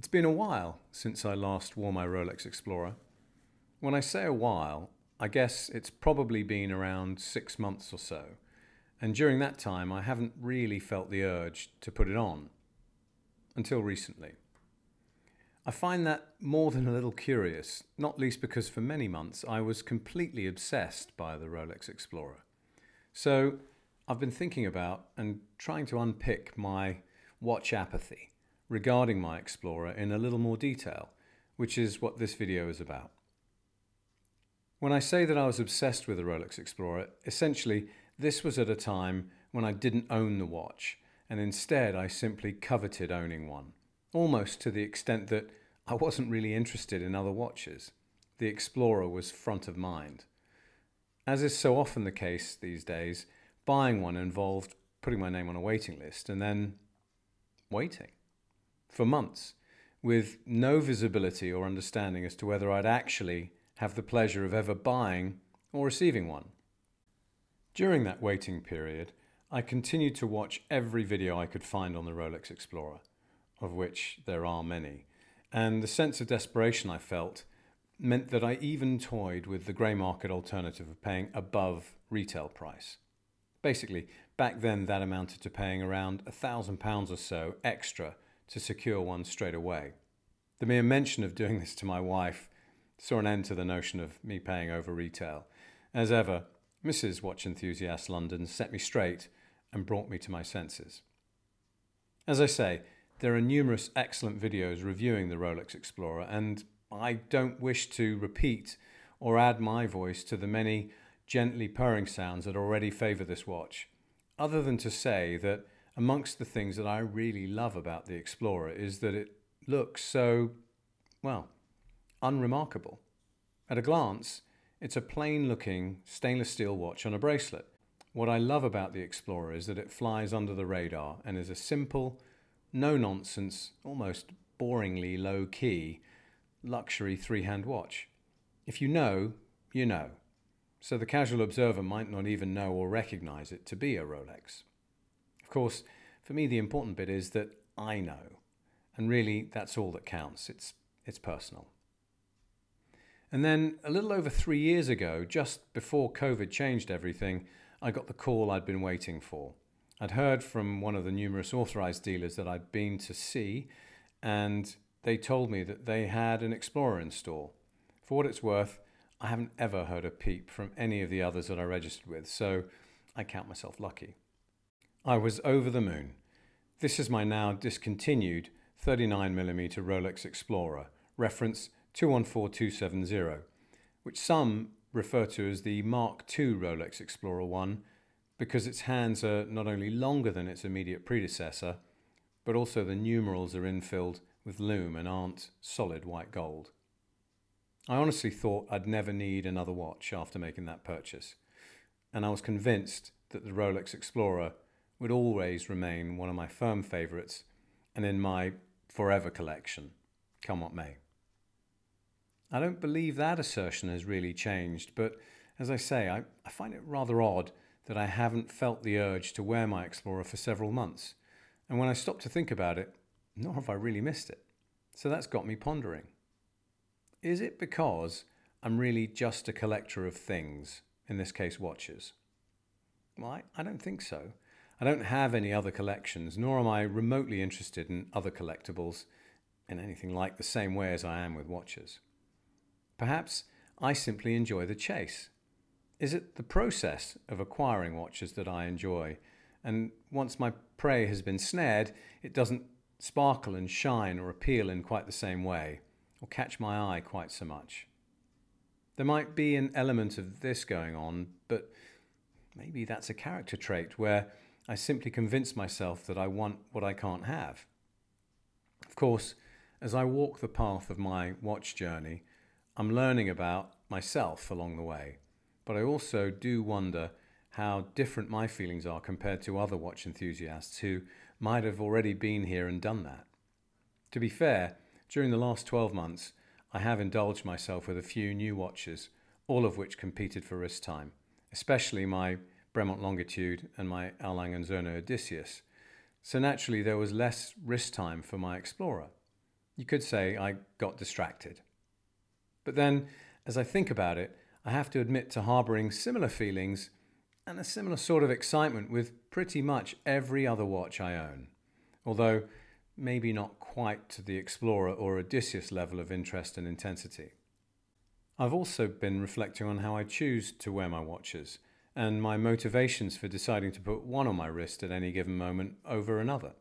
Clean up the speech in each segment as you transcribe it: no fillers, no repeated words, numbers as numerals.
It's been a while since I last wore my Rolex Explorer. When I say a while, I guess it's probably been around 6 months or so, and during that time I haven't really felt the urge to put it on, until recently. I find that more than a little curious, not least because for many months I was completely obsessed by the Rolex Explorer. So I've been thinking about and trying to unpick my watch apathy regarding my Explorer in a little more detail, which is what this video is about. When I say that I was obsessed with the Rolex Explorer, essentially this was at a time when I didn't own the watch, and instead I simply coveted owning one, almost to the extent that I wasn't really interested in other watches. The Explorer was front of mind. As is so often the case these days, buying one involved putting my name on a waiting list and then waiting for months, with no visibility or understanding as to whether I'd actually have the pleasure of ever buying or receiving one. During that waiting period, I continued to watch every video I could find on the Rolex Explorer, of which there are many, and the sense of desperation I felt meant that I even toyed with the grey market alternative of paying above retail price. Basically, back then that amounted to paying around £1,000 or so extra to secure one straight away. The mere mention of doing this to my wife saw an end to the notion of me paying over retail. As ever, Mrs. Watch Enthusiast London set me straight and brought me to my senses. As I say, there are numerous excellent videos reviewing the Rolex Explorer, and I don't wish to repeat or add my voice to the many gently purring sounds that already favour this watch, other than to say that amongst the things that I really love about the Explorer is that it looks so, well, unremarkable. At a glance, it's a plain-looking stainless steel watch on a bracelet. What I love about the Explorer is that it flies under the radar and is a simple, no-nonsense, almost boringly low-key luxury three-hand watch. If you know, you know. So the casual observer might not even know or recognise it to be a Rolex. Of course, for me the important bit is that I know, and really that's all that counts. It's personal. And then a little over 3 years ago, just before COVID changed everything, I got the call I'd been waiting for. I'd heard from one of the numerous authorised dealers that I'd been to see, and they told me that they had an Explorer in store. For what it's worth, I haven't ever heard a peep from any of the others that I registered with, so I count myself lucky. I was over the moon. This is my now discontinued 39mm Rolex Explorer, reference 214270, which some refer to as the Mark II Rolex Explorer 1 because its hands are not only longer than its immediate predecessor, but also the numerals are infilled with lume and aren't solid white gold. I honestly thought I'd never need another watch after making that purchase, and I was convinced that the Rolex Explorer would always remain one of my firm favourites and in my forever collection, come what may. I don't believe that assertion has really changed, but as I say, I find it rather odd that I haven't felt the urge to wear my Explorer for several months, and when I stop to think about it, nor have I really missed it. So that's got me pondering. Is it because I'm really just a collector of things, in this case watches? Well, I don't think so. I don't have any other collections, nor am I remotely interested in other collectibles in anything like the same way as I am with watches. Perhaps I simply enjoy the chase. Is it the process of acquiring watches that I enjoy? And once my prey has been snared, it doesn't sparkle and shine or appeal in quite the same way, or catch my eye quite so much. There might be an element of this going on, but maybe that's a character trait where I simply convince myself that I want what I can't have. Of course, as I walk the path of my watch journey, I'm learning about myself along the way, but I also do wonder how different my feelings are compared to other watch enthusiasts who might have already been here and done that. To be fair, during the last 12 months, I have indulged myself with a few new watches, all of which competed for wrist time, especially my Bremont Longitude and my A. Lange & Söhne Odysseus. So naturally there was less wrist time for my Explorer. You could say I got distracted. But then, as I think about it, I have to admit to harbouring similar feelings and a similar sort of excitement with pretty much every other watch I own. Although maybe not quite to the Explorer or Odysseus level of interest and intensity. I've also been reflecting on how I choose to wear my watches and my motivations for deciding to put one on my wrist at any given moment over another.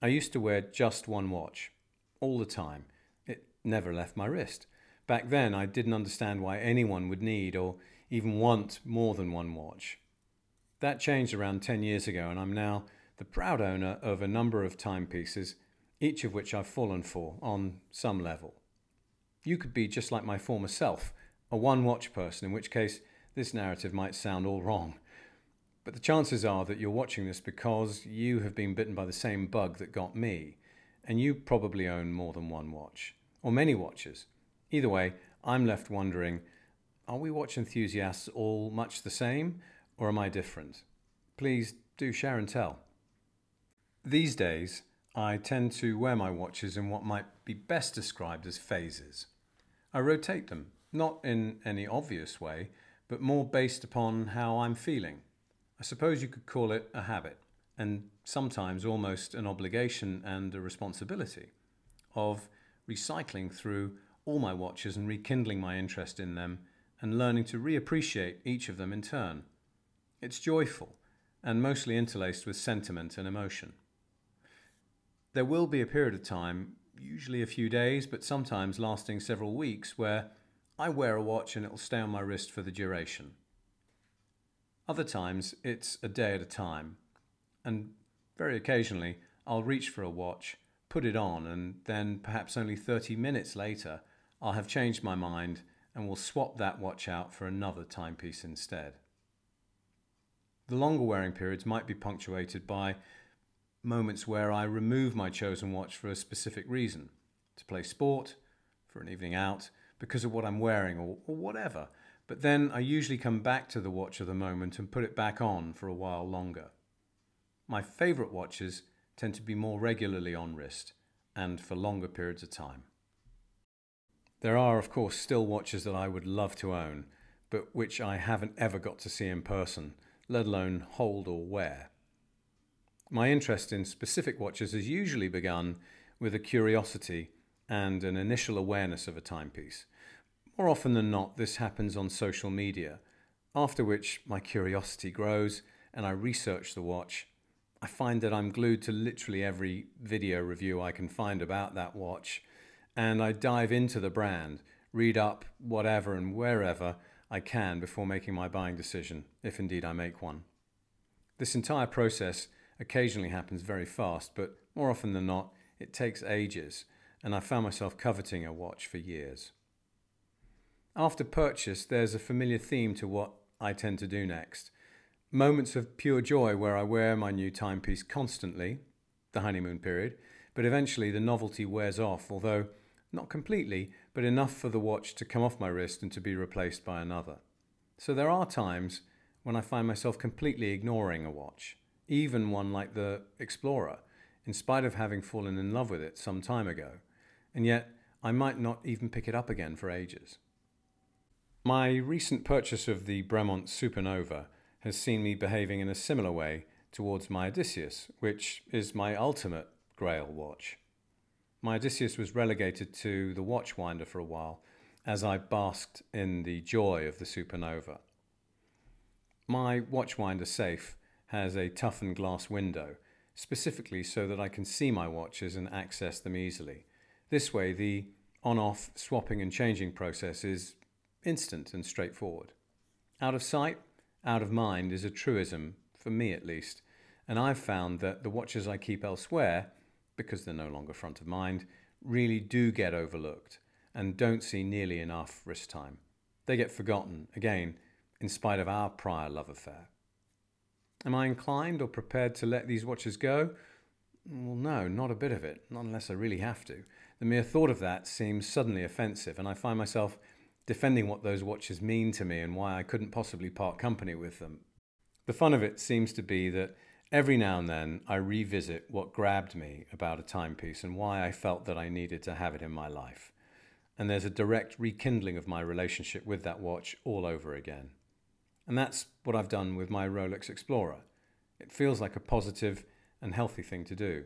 I used to wear just one watch, all the time. It never left my wrist. Back then, I didn't understand why anyone would need or even want more than one watch. That changed around 10 years ago, and I'm now the proud owner of a number of timepieces, each of which I've fallen for on some level. You could be just like my former self, a one-watch person, in which case this narrative might sound all wrong. But the chances are that you're watching this because you have been bitten by the same bug that got me, and you probably own more than one watch, or many watches. Either way, I'm left wondering, are we watch enthusiasts all much the same, or am I different? Please do share and tell. These days, I tend to wear my watches in what might be best described as phases. I rotate them, not in any obvious way, but more based upon how I'm feeling. I suppose you could call it a habit, and sometimes almost an obligation and a responsibility, of recycling through all my watches and rekindling my interest in them and learning to reappreciate each of them in turn. It's joyful and mostly interlaced with sentiment and emotion. There will be a period of time, usually a few days, but sometimes lasting several weeks, where I wear a watch and it'll stay on my wrist for the duration. Other times it's a day at a time, and very occasionally I'll reach for a watch, put it on, and then perhaps only 30 minutes later I'll have changed my mind and will swap that watch out for another timepiece instead. The longer wearing periods might be punctuated by moments where I remove my chosen watch for a specific reason, to play sport, for an evening out, because of what I'm wearing or whatever, but then I usually come back to the watch of the moment and put it back on for a while longer. My favourite watches tend to be more regularly on wrist and for longer periods of time. There are, of course, still watches that I would love to own, but which I haven't ever got to see in person, let alone hold or wear. My interest in specific watches has usually begun with a curiosity and an initial awareness of a timepiece. More often than not, this happens on social media, after which my curiosity grows and I research the watch. I find that I'm glued to literally every video review I can find about that watch, and I dive into the brand, read up whatever and wherever I can before making my buying decision, if indeed I make one. This entire process occasionally happens very fast, but more often than not, it takes ages, and I found myself coveting a watch for years. After purchase, there's a familiar theme to what I tend to do next. Moments of pure joy where I wear my new timepiece constantly, the honeymoon period, but eventually the novelty wears off, although not completely, but enough for the watch to come off my wrist and to be replaced by another. So there are times when I find myself completely ignoring a watch, even one like the Explorer, in spite of having fallen in love with it some time ago, and yet I might not even pick it up again for ages. My recent purchase of the Bremont Supernova has seen me behaving in a similar way towards my Odysseus, which is my ultimate grail watch. My Odysseus was relegated to the watchwinder for a while as I basked in the joy of the Supernova. My watchwinder safe has a toughened glass window, specifically so that I can see my watches and access them easily. This way, the on-off swapping and changing process is instant and straightforward. Out of sight, out of mind is a truism, for me at least, and I've found that the watches I keep elsewhere, because they're no longer front of mind, really do get overlooked and don't see nearly enough wrist time. They get forgotten, again, in spite of our prior love affair. Am I inclined or prepared to let these watches go? Well, no, not a bit of it, not unless I really have to. The mere thought of that seems suddenly offensive, and I find myself defending what those watches mean to me and why I couldn't possibly part company with them. The fun of it seems to be that Every now and then I revisit what grabbed me about a timepiece and why I felt that I needed to have it in my life. And there's a direct rekindling of my relationship with that watch all over again. And that's what I've done with my Rolex Explorer. It feels like a positive and healthy thing to do.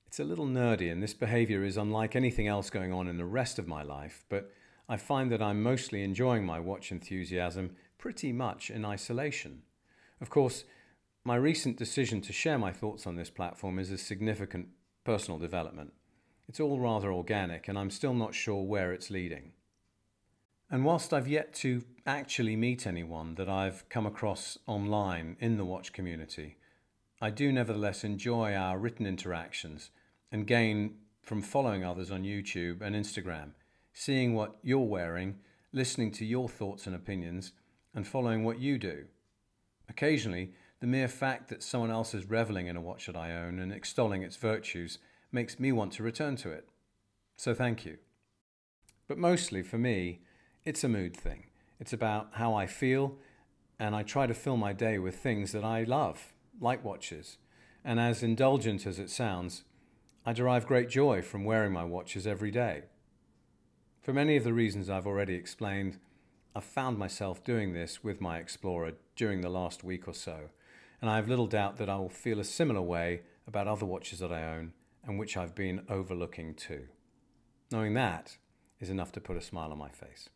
It's a little nerdy, and this behavior is unlike anything else going on in the rest of my life, but I find that I'm mostly enjoying my watch enthusiasm pretty much in isolation. Of course, my recent decision to share my thoughts on this platform is a significant personal development. It's all rather organic, and I'm still not sure where it's leading. And whilst I've yet to actually meet anyone that I've come across online in the watch community, I do nevertheless enjoy our written interactions and gain from following others on YouTube and Instagram, seeing what you're wearing, listening to your thoughts and opinions, and following what you do. Occasionally, the mere fact that someone else is reveling in a watch that I own and extolling its virtues makes me want to return to it. So thank you. But mostly, for me, it's a mood thing. It's about how I feel, and I try to fill my day with things that I love, like watches. And as indulgent as it sounds, I derive great joy from wearing my watches every day. For many of the reasons I've already explained, I've found myself doing this with my Explorer during the last week or so, and I have little doubt that I will feel a similar way about other watches that I own and which I've been overlooking too. Knowing that is enough to put a smile on my face.